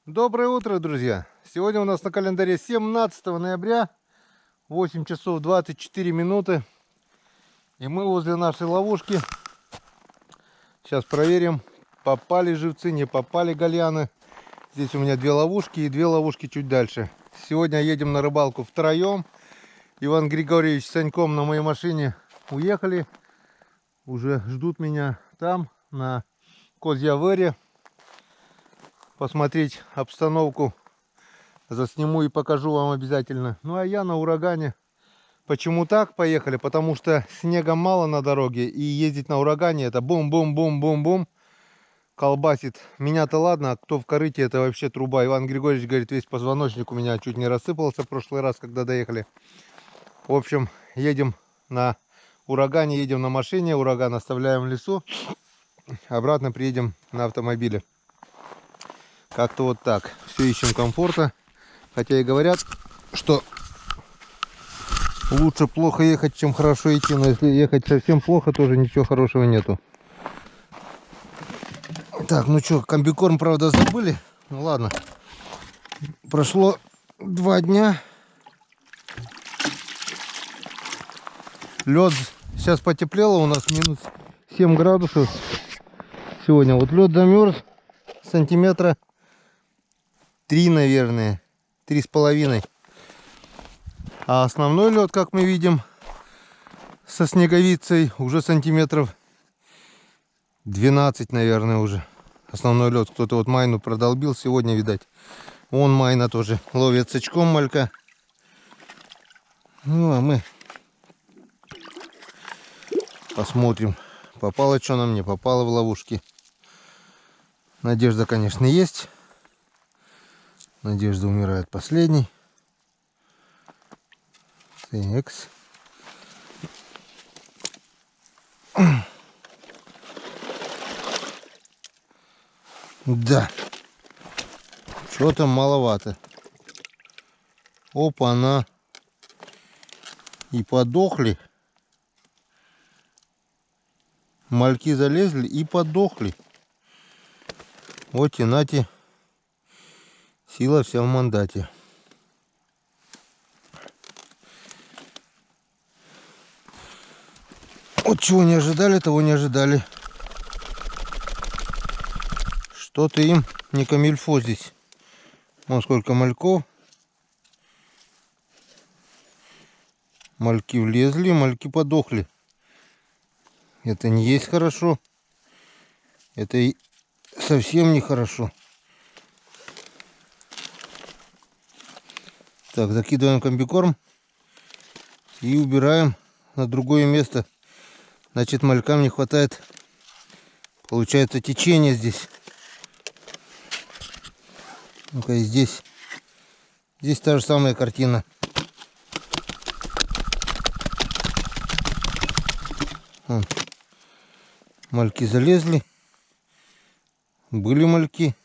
Доброе утро, друзья! Сегодня у нас на календаре 17 ноября, 8 часов 24 минуты. И мы возле нашей ловушки. Сейчас проверим, попали живцы, не попали гальяны. Здесь у меня две ловушки и две ловушки чуть дальше. Сегодня едем на рыбалку втроем. Иван Григорьевич с Саньком на моей машине уехали. Уже ждут меня там, на Козьявере. Посмотреть обстановку засниму и покажу вам обязательно. Ну а я на урагане. Почему так поехали? Потому что снега мало на дороге, и ездить на урагане это бум-бум-бум-бум-бум колбасит. Меня-то ладно, а кто в корыте, это вообще труба. Иван Григорьевич говорит, весь позвоночник у меня чуть не рассыпался в прошлый раз, когда доехали. В общем, едем на урагане, едем на машине, ураган оставляем в лесу, обратно приедем на автомобиле. Как-то вот так. Все ищем комфорта. Хотя и говорят, что лучше плохо ехать, чем хорошо идти. Но если ехать совсем плохо, тоже ничего хорошего нету. Так, ну что, комбикорм, правда, забыли. Ну ладно. Прошло 2 дня. Лед сейчас потеплело. У нас минус 7 градусов. Сегодня вот лед замерз. Сантиметра 3, наверное. 3,5. А основной лед, как мы видим, со снеговицей уже сантиметров 12, наверное, уже. Основной лед. Кто-то вот майну продолбил сегодня, видать. Вон майна тоже ловит с очком малька. Ну, а мы посмотрим, попало что нам, не попало в ловушки. Надежда, конечно, есть. Надежда умирает последней. Текс. Да. Что-то маловато. Опа-на. И подохли. Мальки залезли и подохли. Вот и нате. Сила вся в мандате. Вот чего не ожидали, того не ожидали. Что-то им не камильфо здесь. Вон сколько мальков. Мальки влезли, мальки подохли. Это не есть хорошо. Это и совсем не хорошо. Так, закидываем комбикорм и убираем на другое место. Значит, малькам не хватает, получается, течения здесь. Ну-ка, и здесь та же самая картина. Вон. Мальки залезли. Были мальки,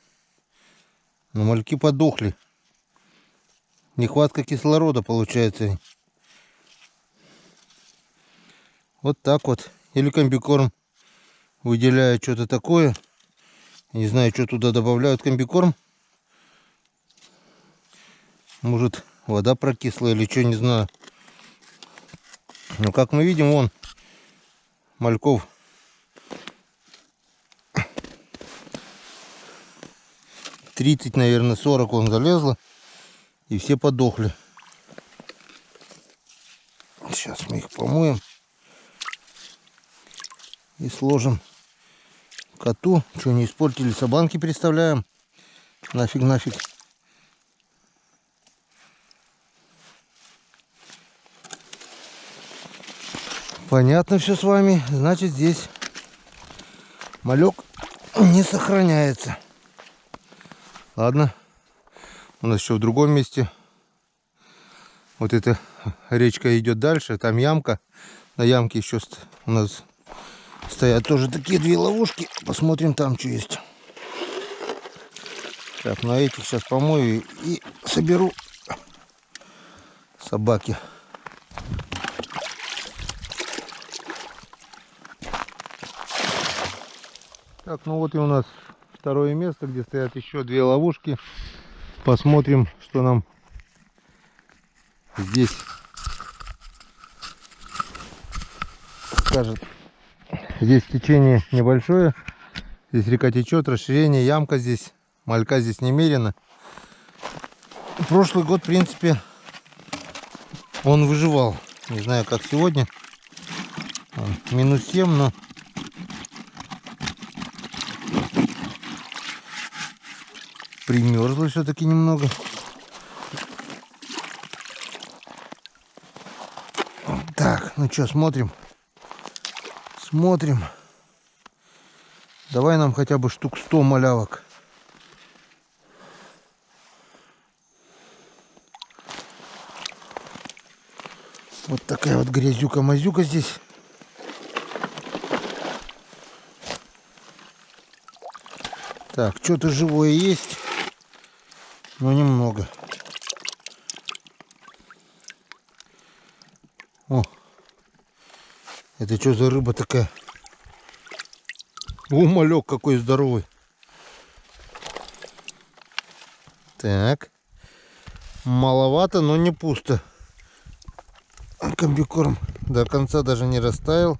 но мальки подохли. Нехватка кислорода получается. Вот так вот. Или комбикорм выделяет что-то такое. Не знаю, что туда добавляют комбикорм. Может, вода прокисла или что, не знаю. Но как мы видим, вон мальков 30, наверное, 40 он залезло. И все подохли. Сейчас мы их помоем. И сложим коту. Что, не испортили, собанки представляем. Нафиг, нафиг. Понятно все с вами. Значит, здесь малек не сохраняется. Ладно. У нас еще в другом месте. Вот эта речка идет дальше. Там ямка. На ямке еще у нас стоят тоже такие две ловушки. Посмотрим там, что есть. Так, на этих сейчас помою и соберу собаки. Так, ну вот и у нас второе место, где стоят еще 2 ловушки. Посмотрим, что нам здесь скажет. Здесь течение небольшое. Здесь река течет, расширение, ямка здесь. Малька здесь немерено. Прошлый год, в принципе, он выживал. Не знаю, как сегодня. Минус 7, но примерзло все-таки немного. Так, ну что, смотрим. Смотрим. Давай нам хотя бы штук 100 малявок. Вот такая вот грязюка-мазюка здесь. Так, что-то живое есть, но немного. О, это что за рыба такая? О, малек какой здоровый. Так, маловато, но не пусто. Комбикорм до конца даже не растаял.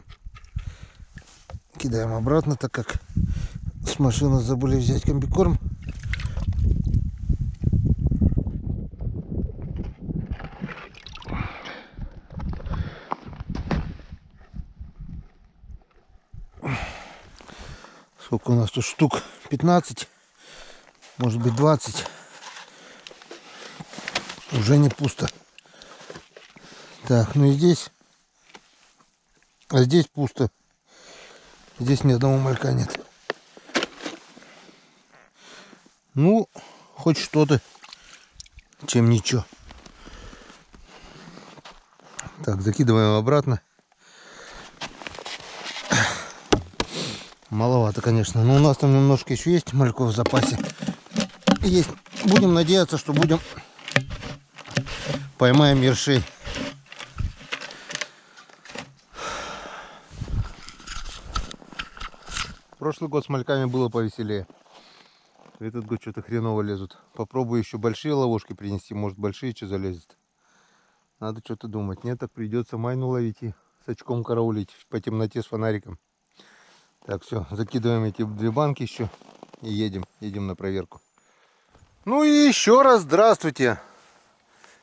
Кидаем обратно, так как с машины забыли взять комбикорм. Сколько у нас тут штук? 15, может быть 20. Уже не пусто. Так, ну и здесь. А здесь пусто. Здесь ни одного малька нет. Ну, хоть что-то, чем ничего. Так, закидываем обратно. Маловато, конечно. Но у нас там немножко еще есть мальков в запасе. Есть. Будем надеяться, что поймаем ершей. Прошлый год с мальками было повеселее. Этот год что-то хреново лезут. Попробую еще большие ловушки принести. Может, большие что залезет. Надо что-то думать. Нет, так придется майну ловить и с очком караулить по темноте с фонариком. Так, все, закидываем эти 2 банки еще и едем на проверку. Ну и еще раз здравствуйте.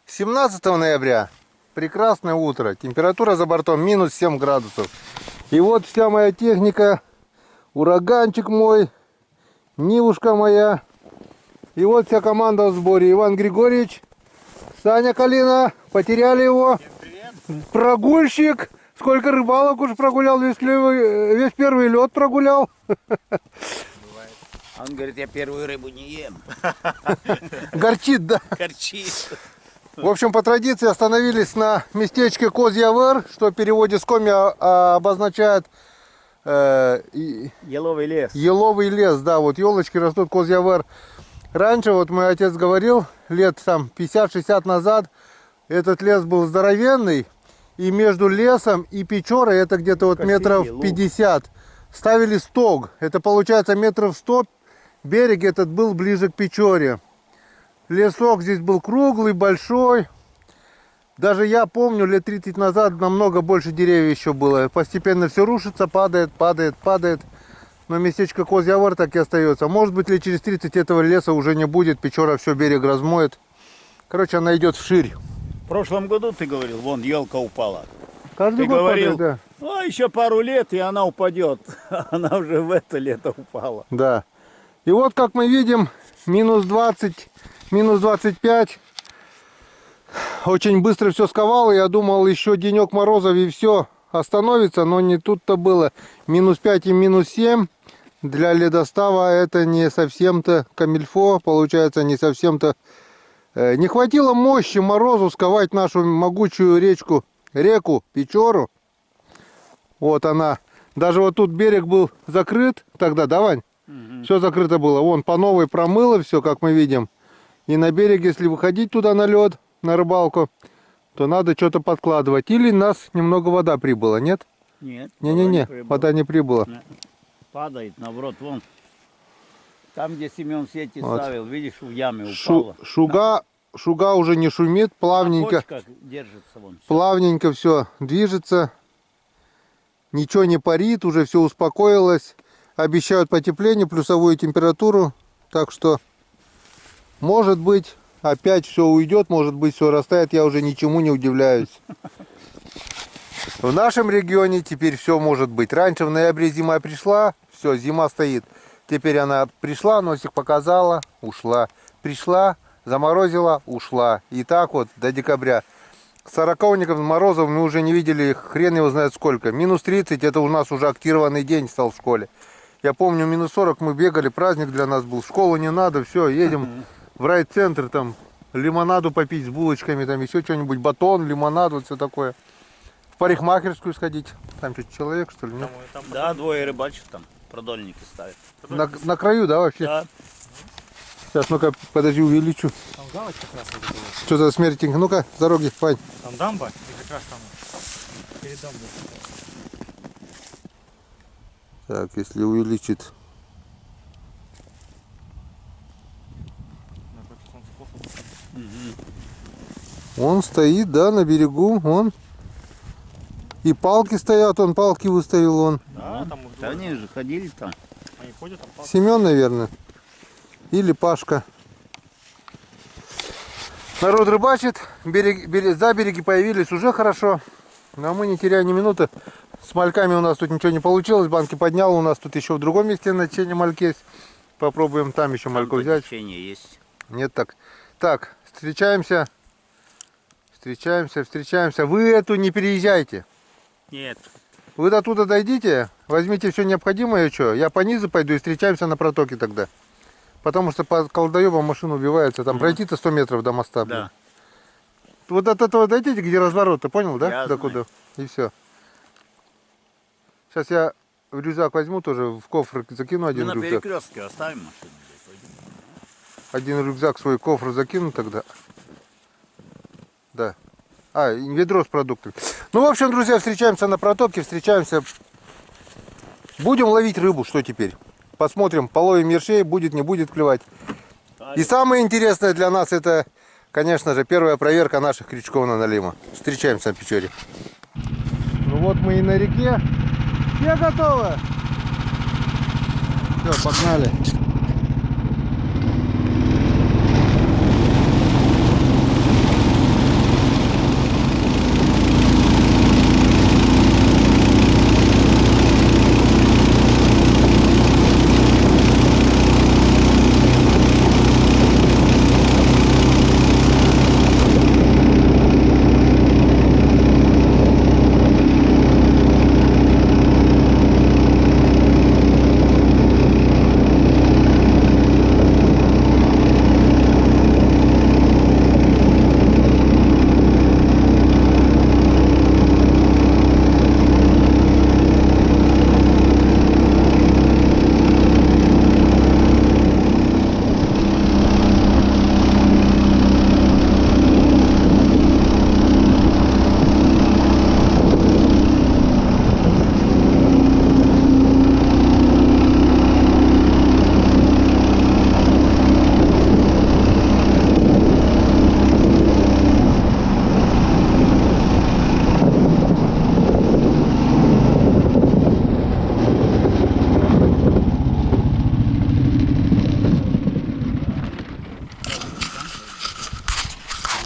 17 ноября. Прекрасное утро. Температура за бортом минус 7 градусов. И вот вся моя техника. Ураганчик мой. Нивушка моя. И вот вся команда в сборе. Иван Григорьевич, Саня Калина. Потеряли его. Прогульщик. Сколько рыбалок уже прогулял, весь первый лед прогулял. Он говорит, я первую рыбу не ем. Горчит, да? Горчит. В общем, по традиции остановились на местечке Козьявер, что в переводе с коми обозначает еловый лес. Еловый лес, да, вот елочки растут, Козьявер. Раньше, вот мой отец говорил, лет там 50-60 назад, этот лес был здоровенный. И между лесом и Печорой, это где-то вот метров 50, ставили стог. Это получается метров 100. Берег этот был ближе к Печоре. Лесок здесь был круглый, большой. Даже я помню, лет 30 назад намного больше деревьев еще было. Постепенно все рушится, падает. Но местечко Козьявер так и остается. Может быть, лет через 30 этого леса уже не будет. Печора все берег размоет. Короче, она идет вширь. В прошлом году ты говорил, вон елка упала. Каждый ты год говорил, падает, да. Ну, еще пару лет, и она упадет. Она уже в это лето упала. Да. И вот, как мы видим, минус 20, минус 25. Очень быстро все сковало. Я думал, еще денек морозов и все остановится, но не тут-то было. Минус 5 и минус 7. Для ледостава это не совсем-то камильфо. Получается, не совсем-то... Не хватило мощи морозу сковать нашу могучую реку Печору. Вот она. Даже вот тут берег был закрыт тогда, да, Вань? Все закрыто было. Вон по новой промыло все, как мы видим. И на берег, если выходить туда на лед, на рыбалку, то надо что-то подкладывать. Или нас немного вода прибыла, нет? Нет. Не-не-не, вода не прибыла. Падает, наоборот, вон. Там, где Семен сети Вот. ставил, видишь, в яме упала. Шуга уже не шумит, На плавненько. почках держится вон. Всё. Плавненько все движется. Ничего не парит, уже все успокоилось. Обещают потепление, плюсовую температуру. Так что, может быть, опять все уйдет, может быть, все растает. Я уже ничему не удивляюсь. В нашем регионе теперь все может быть. Раньше в ноябре зима пришла, все, зима стоит. Теперь она пришла, носик показала, ушла. Пришла, заморозила, ушла. И так вот до декабря. Сороковников, морозов мы уже не видели, хрен его знает сколько. Минус 30, это у нас уже активированный день стал в школе. Я помню, минус 40 мы бегали, праздник для нас был. В школу не надо, все, едем в райцентр, там, лимонаду попить с булочками, там еще что-нибудь, батон, лимонад, вот все такое. В парикмахерскую сходить. Там что, человек, что ли, нет? Да, двое рыбачат там, продольники ставят. На краю, да, вообще? Да. Сейчас, ну-ка, подожди, увеличу. Там гавань как раз вот это вот. Что за смертенько? Ну-ка, с дороги, Вань. Там дамба, и как раз там перед дамбой. Так, если увеличит. На какое-то солнце плохо. Мгм. Он стоит, да, на берегу, он. И палки стоят, он палки выставил, он. Да, там их Да двое. они же ходили там. Они ходят, там палки. Семен, наверное. Или Пашка. Народ рыбачит, за береги появились, уже хорошо. Но мы не теряем ни минуты. С мальками у нас тут ничего не получилось, банки поднял, у нас тут еще в другом месте на течение мальки есть. Попробуем там еще мальку взять. Течение есть. Нет, так. Так, встречаемся. Встречаемся. Вы эту не переезжайте. Нет. Вы до туда дойдите, возьмите все необходимое, что. Я по низу пойду и встречаемся на протоке тогда. Потому что по колдоебам машина убивается. Там пройти-то 100 метров до моста. Блин. Да. Вот от этого дойдите, где разворот, ты понял, да? Я До знаю. куда? И все. Сейчас я в рюкзак возьму тоже, в кофр закину Мы один на рюкзак. перекрестке оставим машину. здесь, пойдем. Один рюкзак свой кофр закину тогда. Да. А, и ведро с продуктами. Ну, в общем, друзья, встречаемся на протоке, встречаемся. Будем ловить рыбу, что теперь? Посмотрим, половим ершей, будет, не будет клевать. И самое интересное для нас это, конечно же, первая проверка наших крючков на налима. Встречаемся на Печоре. Ну вот мы и на реке. Все готовы? Все, погнали.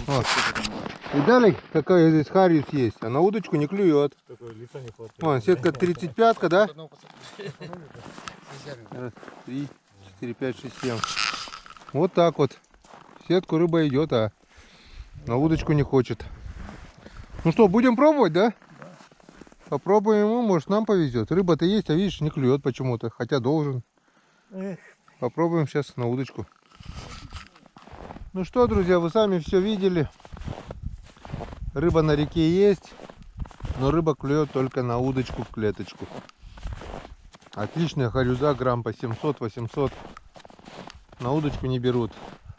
Вот. Видали, какая здесь хариус есть? А на удочку не клюет. Такое лицо не хватает. Вон, сетка 35-ка, да? Раз, 3, 4, 5, 6, 7. Вот так вот. В сетку рыба идет, а на удочку не хочет. Ну что, будем пробовать, да? Попробуем ему, может нам повезет. Рыба-то есть, а видишь, не клюет почему-то. Хотя должен. Попробуем сейчас на удочку. Ну что, друзья, вы сами все видели. Рыба на реке есть, но рыба клюет только на удочку в клеточку. Отличная харюза, грамм по 700-800. На удочку не берут.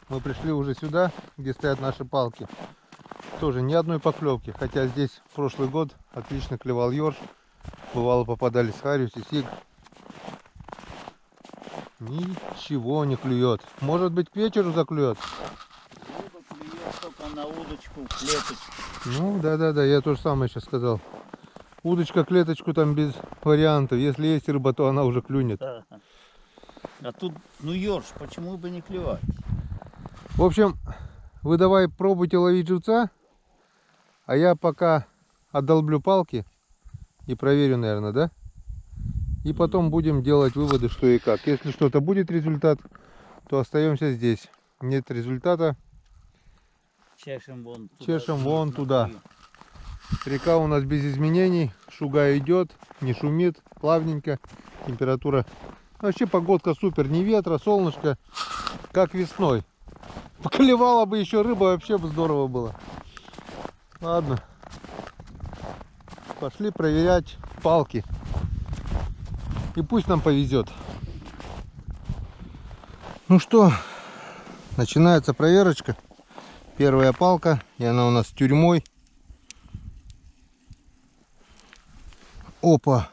Мы пришли уже сюда, где стоят наши палки. Тоже ни одной поклевки. Хотя здесь прошлый год отлично клевал ёрш. Бывало попадались хариус и сиг. Ничего не клюет. Может быть, к вечеру заклюет. Рыба клюет только на удочку, клеточку. Ну, да, я то же самое сейчас сказал. Удочка, клеточку там без вариантов. Если есть рыба, то она уже клюнет. Да. А тут, ну ёрш, почему бы не клевать? В общем, вы давай пробуйте ловить живца, а я пока отдолблю палки и проверю, наверное, да? И потом будем делать выводы, что и как. Если что-то будет результат, то остаемся здесь. Нет результата, Чешем вон туда. чешем вон туда. Река у нас без изменений, шуга идет, не шумит, плавненько, температура. Вообще погодка супер, ни ветра, солнышко, как весной. Поклевала бы еще рыба, вообще бы здорово было. Ладно, пошли проверять палки. И пусть нам повезет. Ну что, начинается проверочка. Первая палка, и она у нас с тюрьмой. Опа!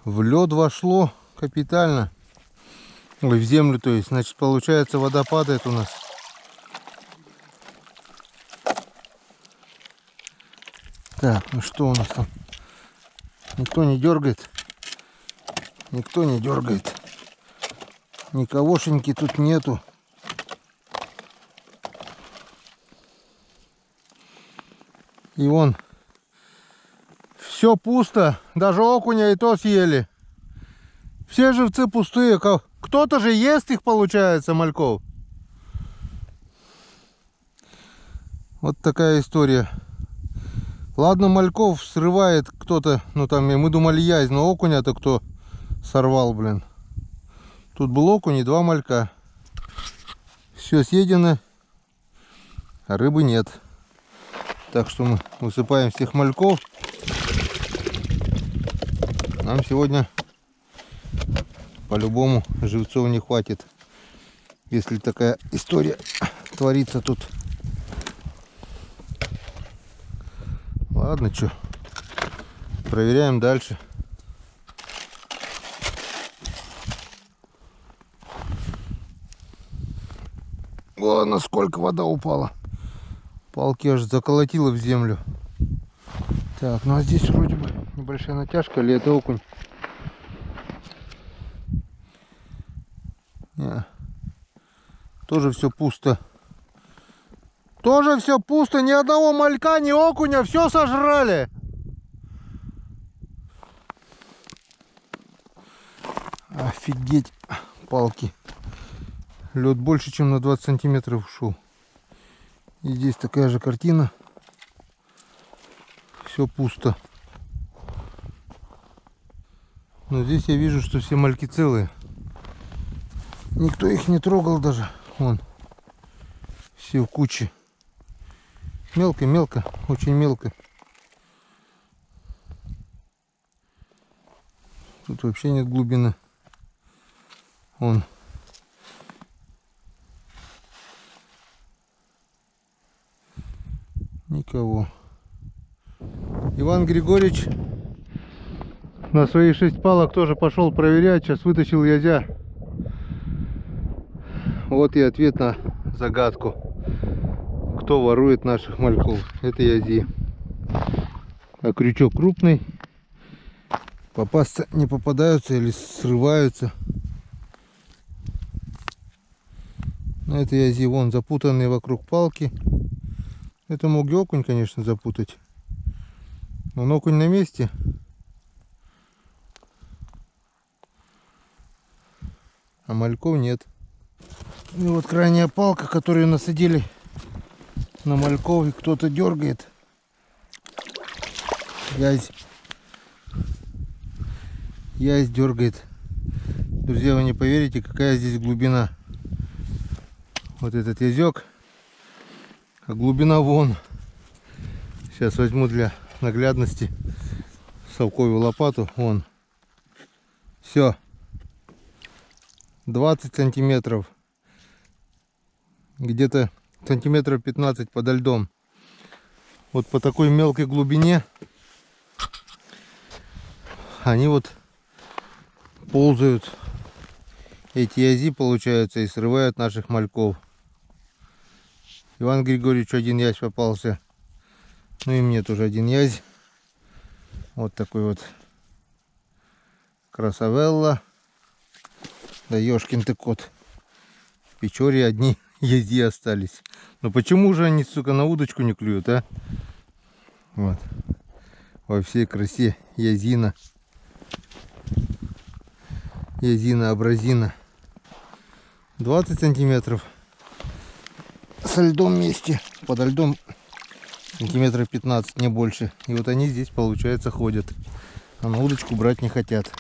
В лед вошло капитально. Ой, в землю, то есть. Значит, получается, вода падает у нас. Так, ну что у нас там? Никто не дергает. Никто не дергает. Никогошеньки тут нету. И вон все пусто. Даже окуня и то съели. Все живцы пустые. Кто-то же ест их, получается, мальков. Вот такая история. Ладно, мальков срывает кто-то. Ну там мы думали язь, но окуня-то кто сорвал, блин. Тут был окунь и 2 малька. Все съедено, а рыбы нет. Так что мы высыпаем всех мальков. Нам сегодня по-любому живцов не хватит, если такая история творится тут. Ладно, что, проверяем дальше. О, насколько вода упала. Палки аж заколотило в землю. Так, ну а здесь вроде бы небольшая натяжка, или это окунь? Не. Тоже все пусто. Тоже все пусто, ни одного малька, ни окуня, все сожрали. Офигеть, палки. Лед больше, чем на 20 сантиметров ушел. И здесь такая же картина. Все пусто. Но здесь я вижу, что все мальки целые. Никто их не трогал даже. Вон. Все в куче. Мелко-мелко, очень мелко. Тут вообще нет глубины. Вон. Никого. Иван Григорьевич на свои 6 палок тоже пошел проверять. Сейчас вытащил язя. Вот и ответ на загадку. Кто ворует наших мальков? Это язи. А крючок крупный. Попасться не попадаются или срываются. Но это язи вон запутанные вокруг палки. Это мог и окунь, конечно, запутать. Но окунь на месте. А мальков нет. И вот крайняя палка, которую насадили на мальков, и кто-то дергает. Язь дергает. Друзья, вы не поверите, какая здесь глубина. Вот этот язек. А глубина вон. Сейчас возьму для наглядности совковую лопату. Вон. Все. 20 сантиметров. Где-то сантиметров 15 подо льдом. Вот по такой мелкой глубине они вот ползают эти язи, получается, и срывают наших мальков. Иван Григорьевич один язь попался. Ну и мне тоже один язь. Вот такой вот красавелла. Да ёшкин ты кот. В Печоре одни язи остались. Но почему же они, сука, на удочку не клюют, а? Вот. Во всей красе язина. Язина, абразина. 20 сантиметров. Со льдом вместе. Подо льдом сантиметров 15, не больше. И вот они здесь, получается, ходят. А на удочку брать не хотят.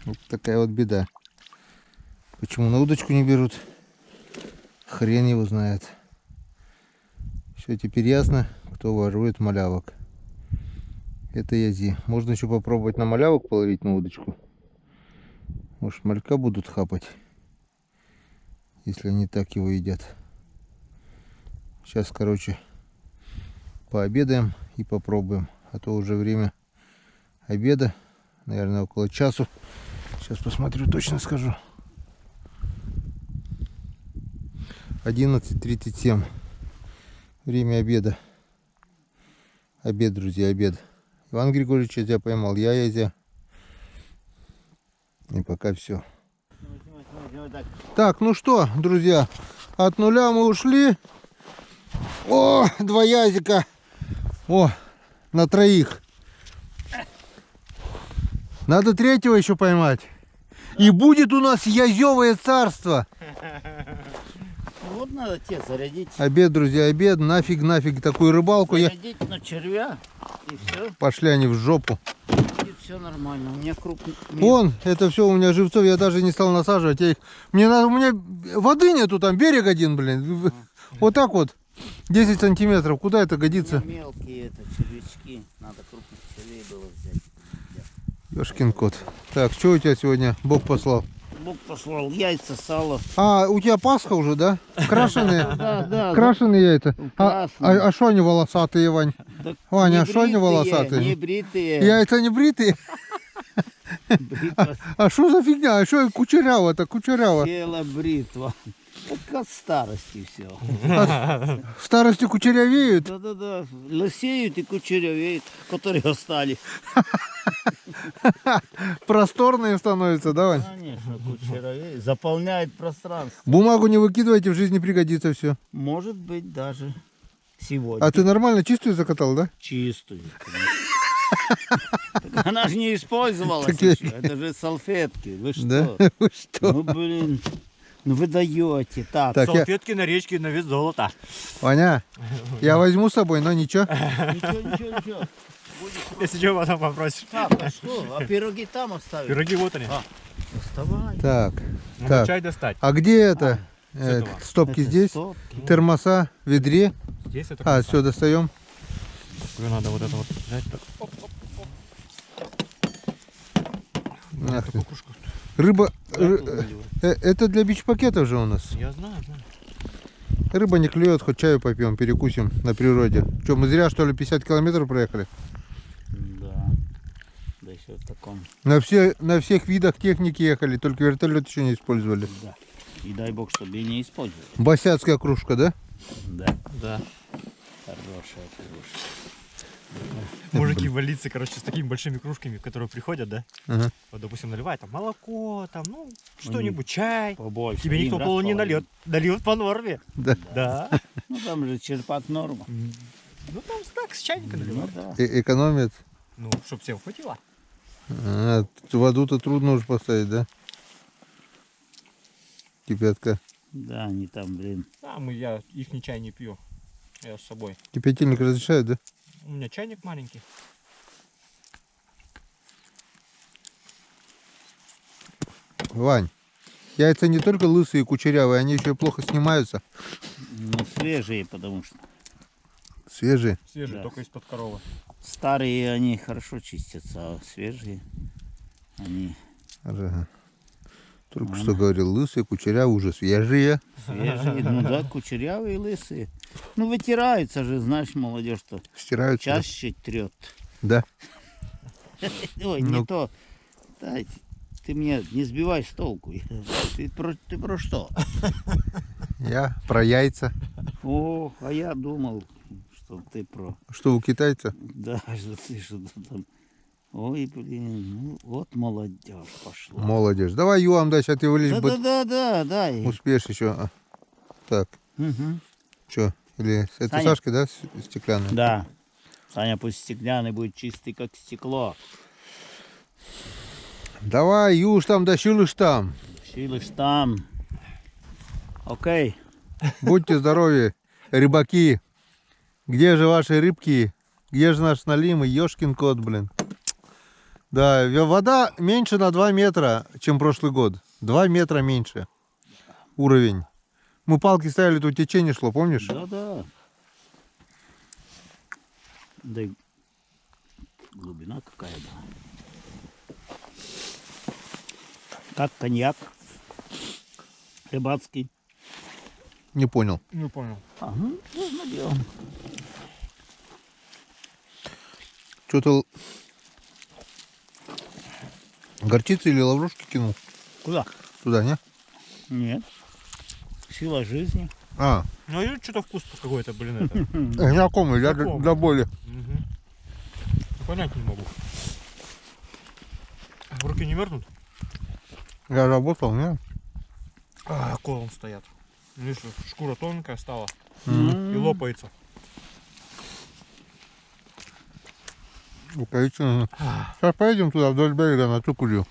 Вот такая вот беда. Почему на удочку не берут? Хрен его знает. Все теперь ясно, кто ворует малявок. Это язи. Можно еще попробовать на малявок половить на удочку. Может, малька будут хапать, если они так его едят. Сейчас, короче, пообедаем и попробуем. А то уже время обеда. Наверное, около часу. Сейчас посмотрю, точно скажу. 11:37. Время обеда. Обед, друзья, обед. Иван Григорьевич язя поймал, я язя. И пока все. Так, ну что, друзья, от нуля мы ушли. О, 2 язика. О, на 3. Надо 3-го еще поймать. И будет у нас язевое царство. Вот надо те зарядить. Обед, друзья, обед. Нафиг такую рыбалку. Зарядить на червя. И все. Пошли они в жопу. И все нормально. У меня крупный. Вон, это все у меня живцов, я даже не стал насаживать. Я их... У меня воды нету, там берег один, блин. Вот так вот. 10 сантиметров. Куда это годится? Мелкие это червячки. Надо крупных червей было взять. Ёшкин кот. Так, что у тебя сегодня Бог послал? Бог послал яйца, сало. А, у тебя Пасха уже, да? Крашеные? Да. Крашеные яйца. Красные. А что они волосатые, Вань? Да Ваня, а не что они бритые, волосатые? Не бритые. Яйца не бритые? Бритва. А что за фигня? А что кучеряво-то, кучеряво? Села бритва. Так от старости все. В старости кучерявеют? Да. Лысеют и кучерявеют, которые остались. Просторные становятся, да, Вань? Конечно, кучерявеют. Заполняет пространство. Бумагу не выкидывайте, в жизни пригодится все. Может быть, даже сегодня. А ты нормально чистую закатал, да? Чистую. Так она же не использовалась Так еще. Это же салфетки. Вы что? Да? Вы что? Ну, блин. Ну, вы даете. Так, Так, Салфетки на речке на вес золота. Ваня, я возьму с собой, но ничего. ничего. Если что, потом попросишь. Так, а что? А пироги там оставили? Пироги вот они. Доставай. Так, Надо так. чай достать. А где это? с этого. Стопки Это здесь? стопки. Термоса, в ведре. Здесь это А, все, достаем. надо вот это вот взять. Так. Ах ты. Такую кружку. Рыба, Тут наливай. это для бич-пакетов же у нас. Я знаю. Рыба не клюет, хоть чаю попьем, перекусим на природе. Что, мы зря что ли 50 километров проехали? Да. Да еще в таком. На всех видах техники ехали, только вертолет еще не использовали. Да. И дай бог, чтобы и не использовали. Босяцкая кружка, да? Да. Да. Хорошая. Мужики в больнице, короче, с такими большими кружками, которые приходят, да? Ага. Вот, допустим, наливают там молоко, там, ну, что-нибудь, чай. Побольше. Тебе никто Один раз полу не половину. нальет. Нальют по норме. Да. Да. Ну там же черпак норма. Ну, там так, с чайника Ну наливают. да. Экономит. Ну, чтоб всем хватило. А, воду-то трудно уже поставить, да? Кипятка. Да, они там, блин. Я их ни чай не пью. Я с собой. Кипятильник разрешает, да? У меня чайник маленький. Вань, яйца не только лысые и кучерявые, они еще плохо снимаются. Ну, свежие, потому что Свежие. Свежий, Да. только из-под коровы. старые они хорошо чистятся, а свежие они Ага. Только что говорил, лысые, кучерявые, уже свежие. свежие. Ну да, кучерявые, лысые. Ну, вытираются же, знаешь, молодежь-то. Стираются. Чаще трет. Да. Ой, Ну. не то. Дайте. Ты меня не сбивай с толку. Ты про что? Я про яйца. О, а я думал, что ты про... Что у китайца? Да, что ты что-то там... Ой, блин, ну вот молодежь пошла. Молодежь. Давай юам дай, сейчас ты вылезь, Да, дай. успеешь еще. Так, Мгм. что? Или это Саня. Сашка, да, стеклянная? Да. Саня пусть стеклянный будет чистый, как стекло. Давай, юж там, да щулыш там. Щилыш там. Окей. Будьте здоровы, рыбаки. Где же ваши рыбки? Где же наш налим и ёшкин кот, блин? Да, вода меньше на 2 метра, чем прошлый год. 2 метра меньше уровень. Мы палки ставили, тут течение шло, помнишь? Да. Да и глубина какая была. Как коньяк рыбацкий. Не понял. Не понял. Ну, делаем. Что-то горчицы или лаврушки кинул Куда? туда, не? Нет. Сила жизни. А, Ну, и что-то вкус какой-то, блин, это. знакомый, для Знакомый. боли. Мгм. Понять не могу. Руки не мерзнут? Я работал, не? Колом стоят. Видишь, шкура тонкая стала и М. лопается. Укорительно. Сейчас поедем туда, вдоль берега, на Цукулью.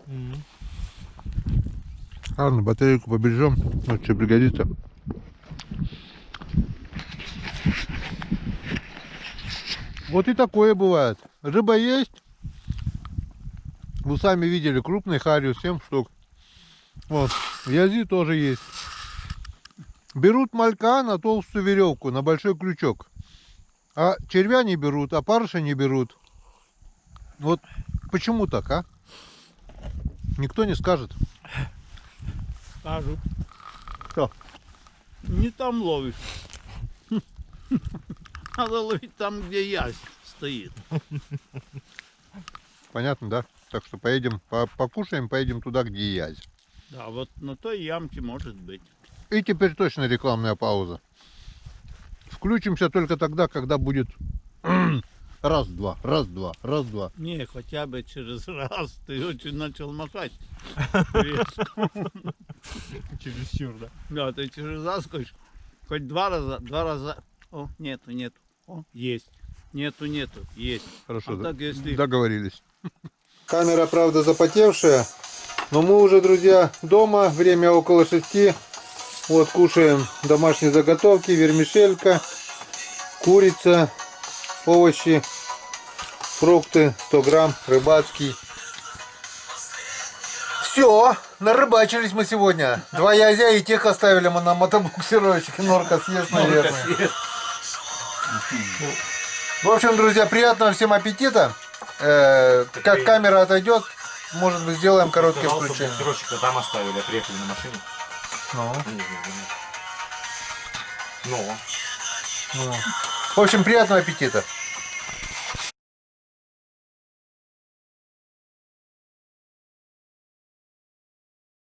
Мгм. Ладно, батарейку побережем, может что пригодится. Вот и такое бывает. Рыба есть. Вы сами видели, крупный хариус, 7 штук. Вот, язи тоже есть. Берут малька на толстую веревку, на большой крючок. А червя не берут, а парыша не берут. Вот почему так, а? Никто не скажет. Скажу. Что? Не там ловишь. Надо ловить там, где ясь стоит. Понятно, да? Так что поедем, покушаем, поедем туда, где язь. Да, вот на той ямке может быть. И теперь точно рекламная пауза. Включимся только тогда, когда будет раз-два, раз-два, раз-два. Не, хотя бы через раз ты очень начал махать. Резко. Чересчур, да. Да, ты через раз хочешь. Хоть два раза. О, нету. О, есть. Нету, есть. Хорошо, А так, если... договорились. Камера, правда, запотевшая, но мы уже, друзья, дома. Время около 6. Вот, кушаем домашние заготовки, вермишелька, курица, овощи, фрукты, 100 грамм, рыбацкий. Все, нарыбачились мы сегодня. 2 язя и тех оставили мы на мотобуксировочке. Норка съест, наверное. В общем, друзья, приятного всем аппетита. Как камера отойдет, может быть, сделаем короткое включение. Буксировщик там оставили, приехали на машине. Ну, Ну. ну. В общем, приятного аппетита.